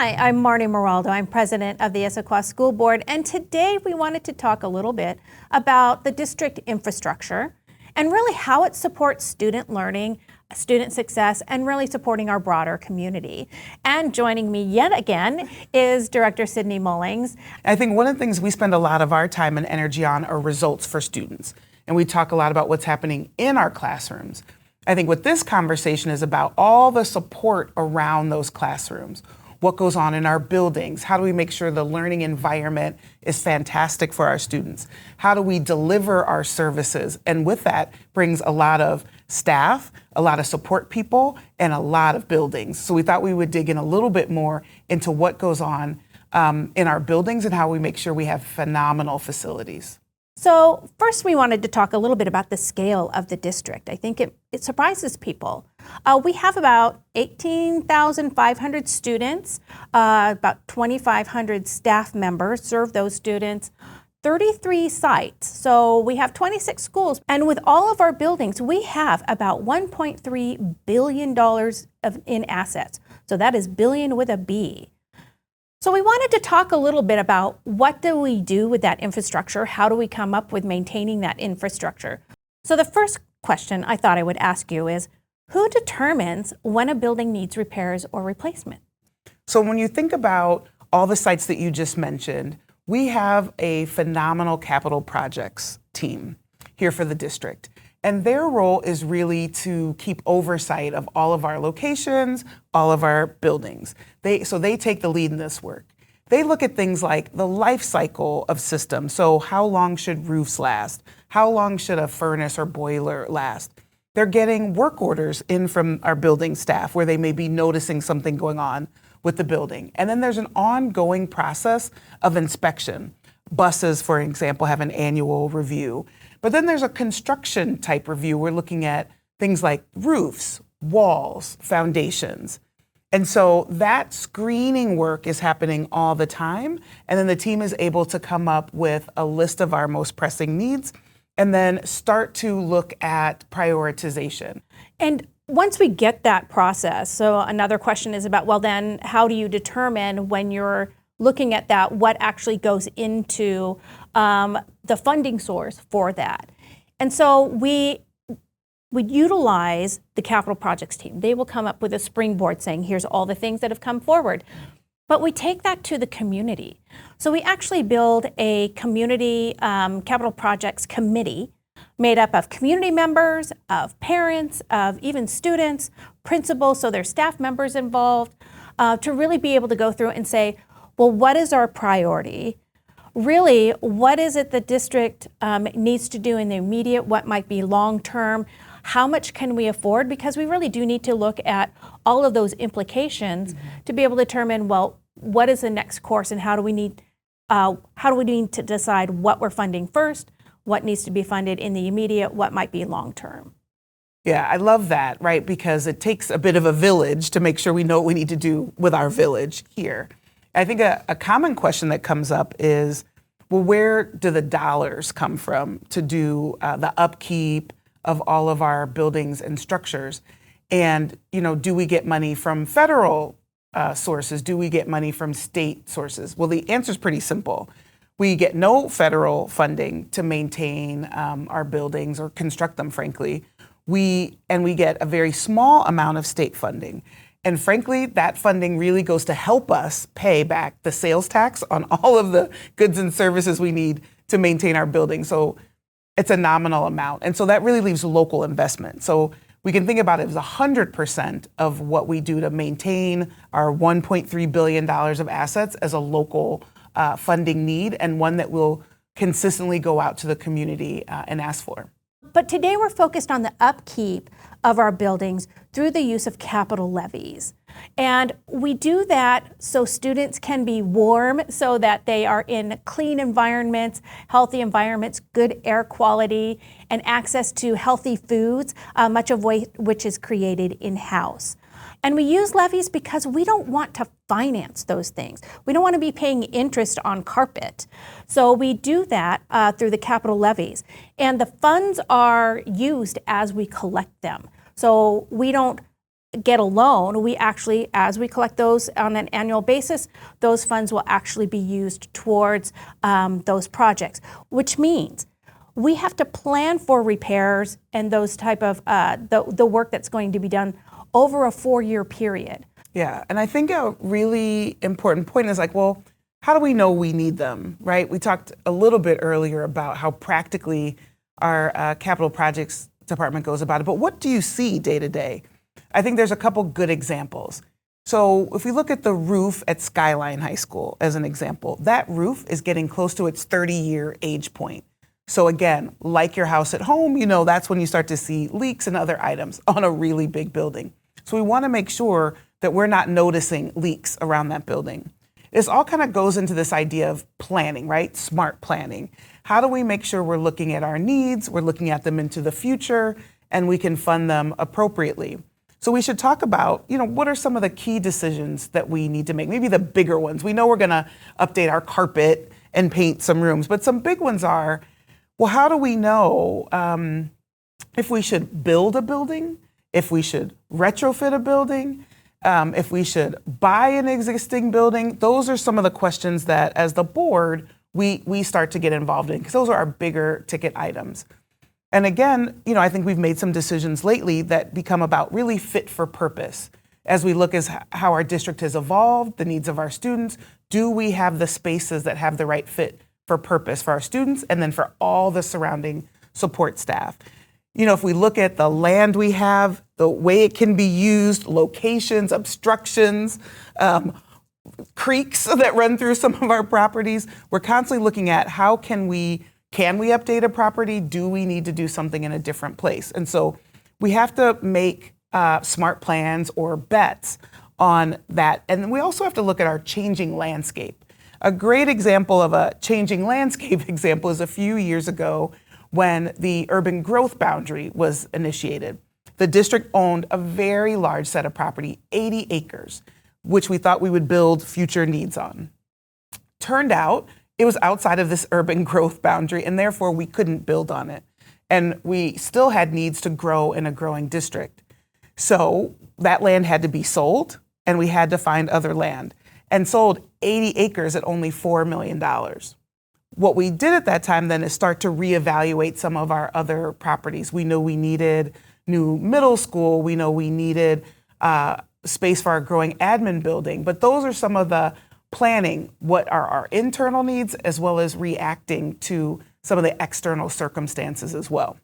Hi, I'm Marnie Maraldo. I'm president of the Issaquah School Board, and today we wanted to talk a little bit about the district infrastructure and really how it supports student learning, student success, and really supporting our broader community. And joining me yet again is Director Sydne Mullings. I think one of the things we spend a lot of our time and energy on are results for students. And we talk a lot about what's happening in our classrooms. I think what this conversation is about, all the support around those classrooms. What goes on in our buildings? How do we make sure the learning environment is fantastic for our students? How do we deliver our services? And with that brings a lot of staff, a lot of support people, and a lot of buildings. So we thought we would dig in a little bit more into what goes on in our buildings and how we make sure we have phenomenal facilities. So first we wanted to talk a little bit about the scale of the district. I think it surprises people. We have about 18,500 students, about 2,500 staff members serve those students, 33 sites. So we have 26 schools. And with all of our buildings, we have about $1.3 billion in assets. So that is billion with a B. So we wanted to talk a little bit about what do we do with that infrastructure? How do we come up with maintaining that infrastructure? So the first question I thought I would ask you is, who determines when a building needs repairs or replacement? So when you think about all the sites that you just mentioned, we have a phenomenal capital projects team here for the district. And their role is really to keep oversight of all of our locations, all of our buildings. So they take the lead in this work. They look at things like the life cycle of systems. So how long should roofs last? How long should a furnace or boiler last? They're getting work orders in from our building staff where they may be noticing something going on with the building. And then there's an ongoing process of inspection. Buses, for example, have an annual review. But then there's a construction type review. We're looking at things like roofs, walls, foundations. And so that screening work is happening all the time. And then the team is able to come up with a list of our most pressing needs and then start to look at prioritization. And once we get that process, so another question is about, well, then how do you determine when you're looking at that, what actually goes into the funding source for that? And so we utilize the capital projects team. They will come up with a springboard saying, here's all the things that have come forward. But we take that to the community. So we actually build a community capital projects committee made up of community members, of parents, of even students, principals, so there's staff members involved, to really be able to go through and say, well, what is our priority? Really, what is it the district needs to do in the immediate? What might be long-term? How much can we afford? Because we really do need to look at all of those implications to be able to determine, well, what is the next course and how do we need to decide what we're funding first, what needs to be funded in the immediate, what might be long-term. Yeah, I love that, right? Because it takes a bit of a village to make sure we know what we need to do with our village here. I think a common question that comes up is, well, where do the dollars come from to do the upkeep of all of our buildings and structures? And, do we get money from federal sources? Do we get money from state sources? Well, the answer is pretty simple. We get no federal funding to maintain our buildings or construct them, frankly. We get a very small amount of state funding. And frankly, that funding really goes to help us pay back the sales tax on all of the goods and services we need to maintain our buildings. So it's a nominal amount. And so that really leaves local investment. So we can think about it as 100% of what we do to maintain our $1.3 billion of assets as a local funding need, and one that will consistently go out to the community and ask for. But today we're focused on the upkeep of our buildings through the use of capital levies. And we do that so students can be warm, so that they are in clean environments, healthy environments, good air quality, and access to healthy foods, much of which is created in-house. And we use levies because we don't want to finance those things. We don't want to be paying interest on carpet. So we do that through the capital levies. And the funds are used as we collect them. So we don't get a loan, we actually, as we collect those on an annual basis, those funds will actually be used towards those projects, which means we have to plan for repairs and those type of the work that's going to be done over a 4-year period. Yeah, and I think a really important point is like, well, how do we know we need them, right? We talked a little bit earlier about how practically our capital projects department goes about it, but what do you see day to day? I think there's a couple good examples. So if we look at the roof at Skyline High School as an example, that roof is getting close to its 30-year age point. So again, like your house at home, you know, that's when you start to see leaks and other items on a really big building. So we want to make sure that we're not noticing leaks around that building. This all kind of goes into this idea of planning, right? Smart planning. How do we make sure we're looking at our needs, we're looking at them into the future, and we can fund them appropriately? So we should talk about, you know, what are some of the key decisions that we need to make? Maybe the bigger ones. We know we're going to update our carpet and paint some rooms, but some big ones are, well, how do we know if we should build a building, if we should retrofit a building, if we should buy an existing building? Those are some of the questions that, as the board, we start to get involved in, because those are our bigger ticket items. And again, you know, I think we've made some decisions lately that become about really fit for purpose. As we look at how our district has evolved, the needs of our students, do we have the spaces that have the right fit for purpose for our students and then for all the surrounding support staff? You know, if we look at the land we have, the way it can be used, locations, obstructions, creeks that run through some of our properties, we're constantly looking at how can we update a property? Do we need to do something in a different place? And so we have to make smart plans or bets on that. And we also have to look at our changing landscape. A great example of a changing landscape example is a few years ago when the urban growth boundary was initiated. The district owned a very large set of property, 80 acres, which we thought we would build future needs on. Turned out it was outside of this urban growth boundary, and therefore we couldn't build on it. And we still had needs to grow in a growing district. So that land had to be sold, and we had to find other land, and sold 80 acres at only $4 million. What we did at that time then is start to reevaluate some of our other properties. We know we needed new middle school. We know we needed space for our growing admin building. But those are some of the planning, what are our internal needs, as well as reacting to some of the external circumstances as well.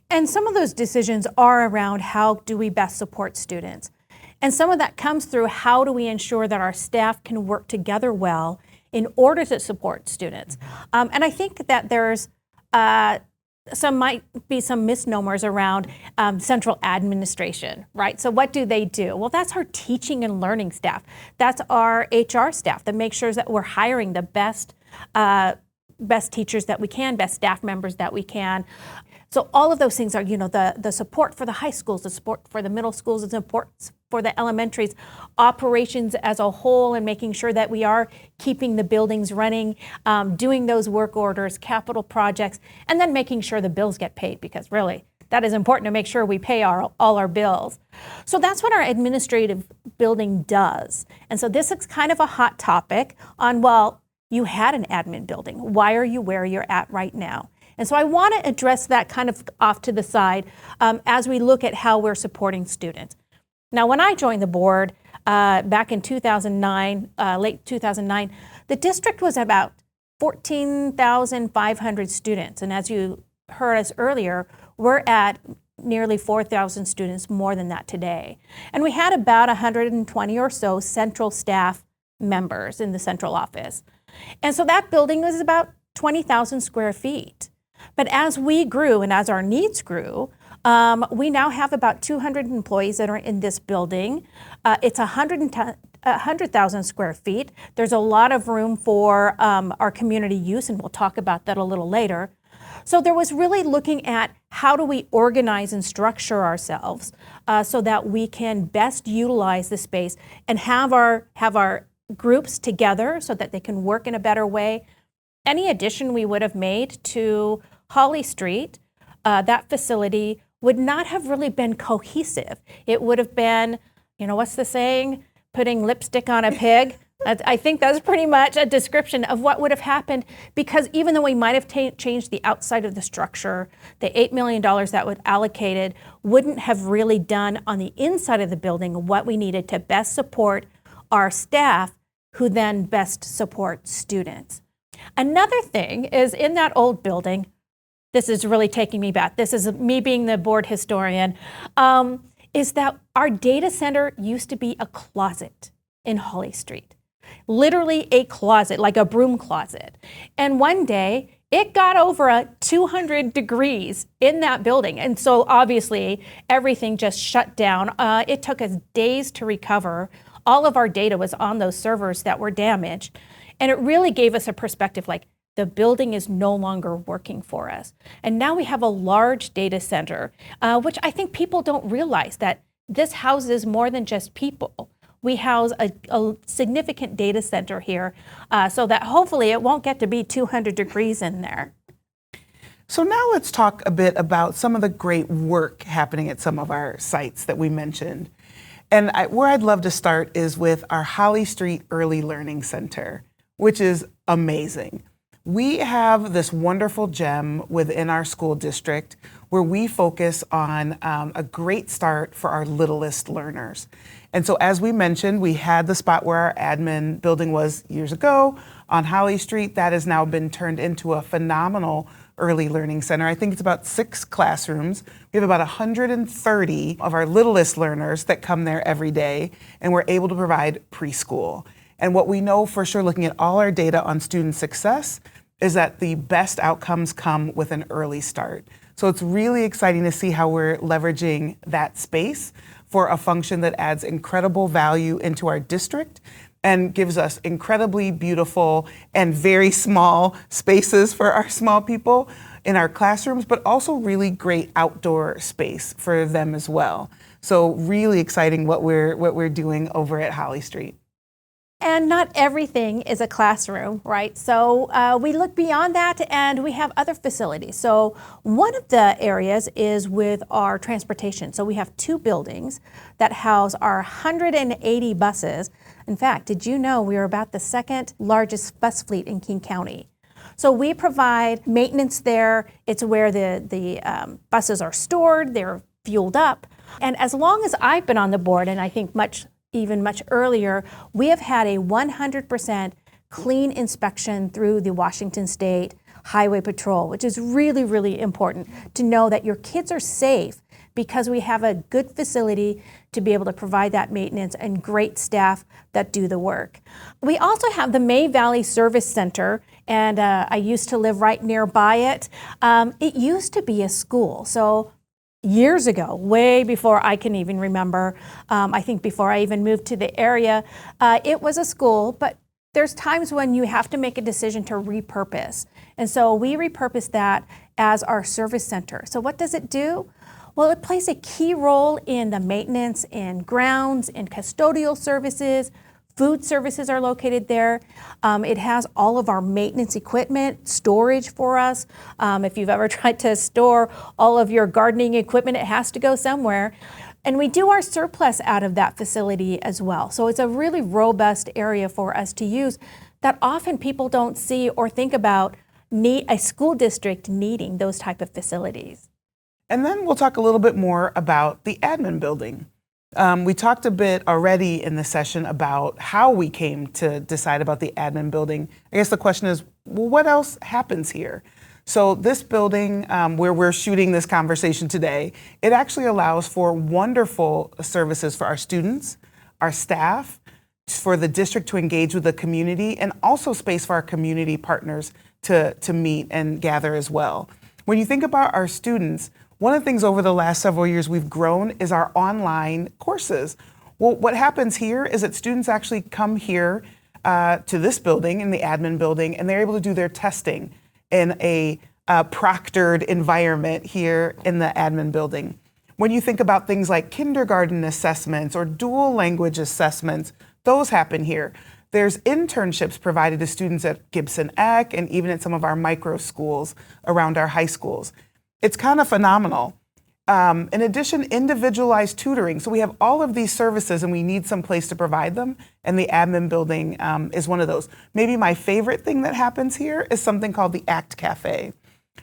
And some of those decisions are around how do we best support students. And some of that comes through how do we ensure that our staff can work together well in order to support students. And I think that there's might be some misnomers around central administration, right? So what do they do? Well, that's our teaching and learning staff. That's our HR staff that makes sure that we're hiring the best teachers that we can, best staff members that we can. So all of those things are, you know, the support for the high schools, the support for the middle schools, the support for the elementaries, operations as a whole, and making sure that we are keeping the buildings running, doing those work orders, capital projects, and then making sure the bills get paid, because really that is important to make sure we pay all our bills. So that's what our administrative building does. And so this is kind of a hot topic on, well, you had an admin building. Why are you where you're at right now? And so I want to address that kind of off to the side as we look at how we're supporting students. Now, when I joined the board back in 2009, late 2009, the district was about 14,500 students. And as you heard us earlier, we're at nearly 4,000 students more than that today. And we had about 120 or so central staff members in the central office. And so that building was about 20,000 square feet. But as we grew and as our needs grew, we now have about 200 employees that are in this building. It's 100,000 square feet. There's a lot of room for our community use, and we'll talk about that a little later. So there was really looking at how do we organize and structure ourselves so that we can best utilize the space and have our groups together so that they can work in a better way. Any addition we would have made to Holly Street, that facility would not have really been cohesive. It would have been, what's the saying? Putting lipstick on a pig. I think that's pretty much a description of what would have happened, because even though we might have changed the outside of the structure, the $8 million that was allocated wouldn't have really done on the inside of the building what we needed to best support our staff, who then best support students. Another thing is, in that old building, this is really taking me back, this is me being the board historian, is that our data center used to be a closet in Holly Street. Literally a closet, like a broom closet. And one day, it got over 200 degrees in that building. And so obviously, everything just shut down. It took us days to recover. All of our data was on those servers that were damaged. And it really gave us a perspective like, the building is no longer working for us. And now we have a large data center, which I think people don't realize, that this houses more than just people. We house a significant data center here, so that hopefully it won't get to be 200 degrees in there. So now let's talk a bit about some of the great work happening at some of our sites that we mentioned. And where I'd love to start is with our Holly Street Early Learning Center, which is amazing. We have this wonderful gem within our school district where we focus on a great start for our littlest learners. And so as we mentioned, we had the spot where our admin building was years ago on Holly Street. That has now been turned into a phenomenal early learning center. I think it's about 6 classrooms. We have about 130 of our littlest learners that come there every day, and we're able to provide preschool. And what we know for sure, looking at all our data on student success, is that the best outcomes come with an early start. So it's really exciting to see how we're leveraging that space for a function that adds incredible value into our district and gives us incredibly beautiful and very small spaces for our small people in our classrooms, but also really great outdoor space for them as well. So really exciting what we're doing over at Holly Street. And not everything is a classroom, right? So we look beyond that, and we have other facilities. So one of the areas is with our transportation. So we have 2 buildings that house our 180 buses. In fact, did you know we are about the 2nd largest bus fleet in King County? So we provide maintenance there. It's where the buses are stored, they're fueled up. And as long as I've been on the board, and I think even much earlier, we have had a 100% clean inspection through the Washington State Highway Patrol, which is really, really important to know that your kids are safe, because we have a good facility to be able to provide that maintenance and great staff that do the work. We also have the May Valley Service Center, and I used to live right nearby it. It used to be a school. So years ago, way before I can even remember, I think before I even moved to the area, it was a school, but there's times when you have to make a decision to repurpose. And so we repurposed that as our service center. So what does it do? Well, it plays a key role in the maintenance, in grounds, in custodial services. Food services are located there. It has all of our maintenance equipment, storage for us. If you've ever tried to store all of your gardening equipment, it has to go somewhere. And we do our surplus out of that facility as well. So it's a really robust area for us to use that often people don't see or think about a school district needing those type of facilities. And then we'll talk a little bit more about the admin building. We talked a bit already in the session about how we came to decide about the admin building. I guess the question is, well, what else happens here? So this building, where we're shooting this conversation today, it actually allows for wonderful services for our students, our staff, for the district to engage with the community, and also space for our community partners to meet and gather as well. When you think about our students, one of the things over the last several years we've grown is our online courses. Well, what happens here is that students actually come here to this building, in the admin building, and they're able to do their testing in a proctored environment here in the admin building. When you think about things like kindergarten assessments or dual language assessments, those happen here. There's internships provided to students at Gibson Eck and even at some of our micro schools around our high schools. It's kind of phenomenal. In addition, individualized tutoring. So we have all of these services and we need some place to provide them. And the admin building is one of those. Maybe my favorite thing that happens here is something called the ACT Cafe.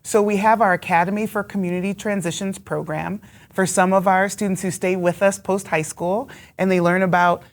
So we have our Academy for Community Transitions program for some of our students who stay with us post-high school, and they learn about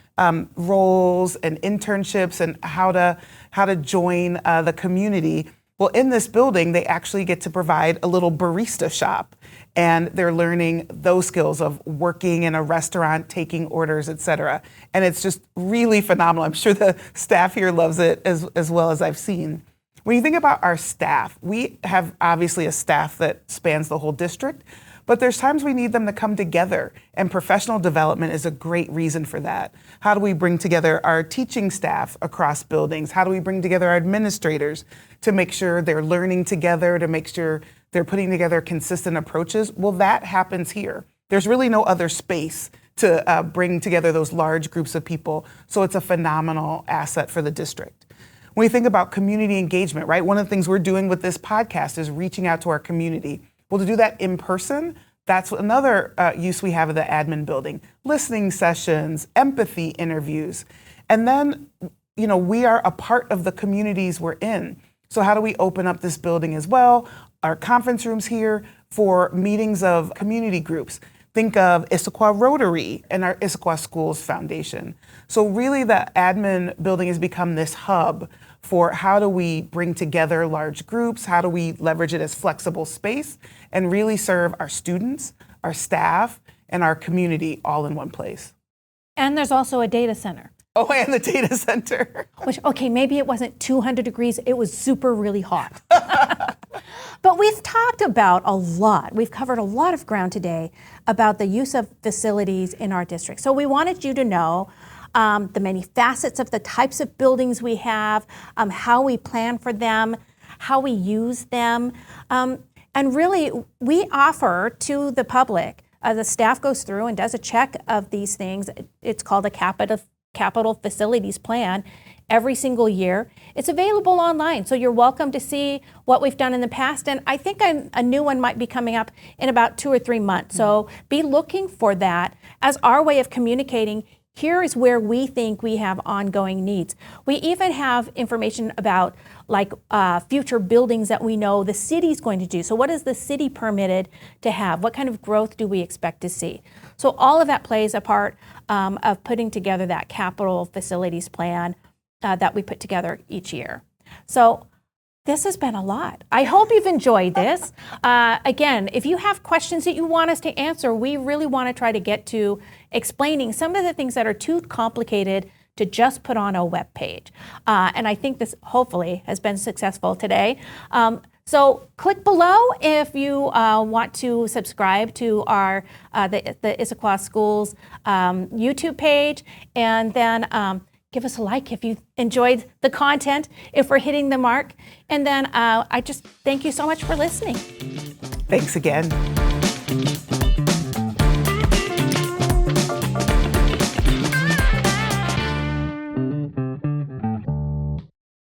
roles and internships and how to join the community. Well, in this building, they actually get to provide a little barista shop, and they're learning those skills of working in a restaurant, taking orders, et cetera. And it's just really phenomenal. I'm sure the staff here loves it as well as I've seen. When you think about our staff, we have obviously a staff that spans the whole district, but there's times we need them to come together, and professional development is a great reason for that. How do we bring together our teaching staff across buildings? How do we bring together our administrators to make sure they're learning together, to make sure they're putting together consistent approaches? Well, that happens here. There's really no other space to bring together those large groups of people, so it's a phenomenal asset for the district. When we think about community engagement, right, one of the things we're doing with this podcast is reaching out to our community. Well, to do that in person, that's another use we have of the admin building. Listening sessions, empathy interviews. And then, we are a part of the communities we're in. So how do we open up this building as well? Our conference rooms here for meetings of community groups. Think of Issaquah Rotary and our Issaquah Schools Foundation. So really the admin building has become this hub for how do we bring together large groups, how do we leverage it as flexible space and really serve our students, our staff, and our community all in one place. And there's also a data center. Oh, and the data center. Which, okay, maybe it wasn't 200 degrees, it was super really hot. But we've talked about a lot, we've covered a lot of ground today about the use of facilities in our district. So we wanted you to know the many facets of the types of buildings we have, how we plan for them, how we use them. And really, we offer to the public, the staff goes through and does a check of these things. It's called a capital facilities plan every single year. It's available online, so you're welcome to see what we've done in the past. And I think a new one might be coming up in about 2 or 3 months. So be looking for that as our way of communicating. Here is where we think we have ongoing needs. We even have information about future buildings that we know the city's going to do. So what is the city permitted to have? What kind of growth do we expect to see? So all of that plays a part of putting together that capital facilities plan that we put together each year. So this has been a lot. I hope you've enjoyed this. Again, if you have questions that you want us to answer, we really want to try to get to explaining some of the things that are too complicated to just put on a web page. And I think this hopefully has been successful today. So click below if you want to subscribe to our the Issaquah Schools YouTube page, and then give us a like if you enjoyed the content, if we're hitting the mark. And then I just thank you so much for listening. Thanks again.